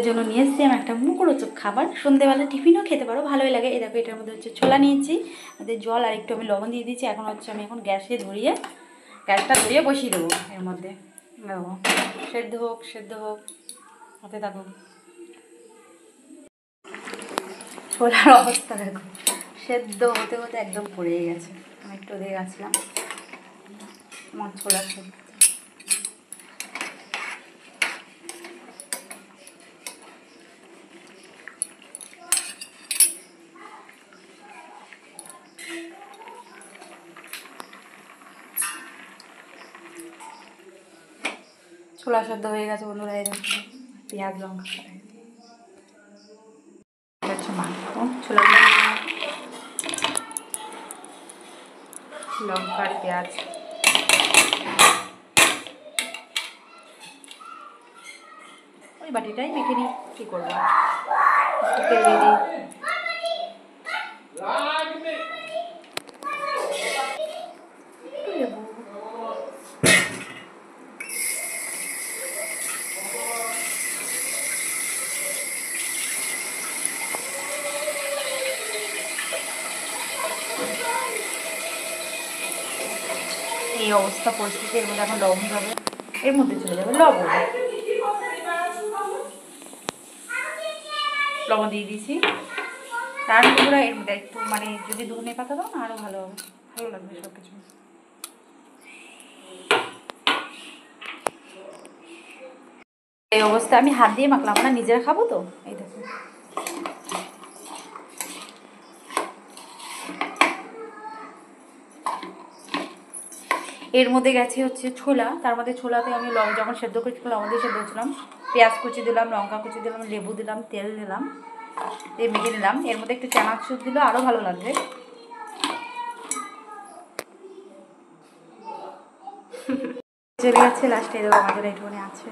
জন্য নিয়ে এসেছি আমি একটা মুখরোচক খাবার, সন্ধ্যেবেলা টিফিনও খেতে পারো, ভালোই লাগে। এই দেখো, এটার মধ্যে হচ্ছে ছোলা নিয়েছি, মধ্যে জল আর একটু আমি লবণ দিয়ে দিয়েছি। এখন হচ্ছে আমি গ্যাসটা ধরিয়ে বসিয়ে দেবো। এর মধ্যে দেখো সেদ্ধ হোক হতে থাকুক। ছোলার অবস্থা দেখো, সেদ্ধ হতে হতে একদম পড়ে গেছে। আমি একটু দিয়ে গেছিলাম আমার ছোলার সেদ্ধ। ছোলা সেদ্ধ হয়ে গেছে বন্ধুরা, এই দেখো পেঁয়াজ লঙ্কা হচ্ছে মাখো, ছোলা লঙ্কা আর পেঁয়াজ। ওই বাটিটাই মেখে নিই, কী করবো, তেল দিয়ে দিই। এই অবস্থা পরিস্থিতি, এর মধ্যে এখন লবণ যাবে, এর মধ্যে চলে যাবে লবণ দিয়ে দিয়েছি। তার পুরো এর মধ্যে একটু যদি ধনে পাতা দাও না আরও ভালো হবে, ভালো লাগবে সব কিছু। এই অবস্থা আমি হাত দিয়ে মাখলাম না, নিজেরা খাবো তো। এই দেখো এর মধ্যে গেছে হচ্ছে ছোলা, তার মধ্যে ছোলাতে আমি যখন সেদ্ধ করেছিলাম লবণ দিয়ে সেদ্ধ করছিলাম, পেঁয়াজ কুচি দিলাম, লঙ্কা কুচি দিলাম, লেবু দিলাম, তেল দিলাম, দিয়ে মেখে নিলাম। এর মধ্যে একটু চানাচুর দিলে আরও ভালো লাগবে। চলে গেছে লাস্টে, আমাদের একটুখানি আছে।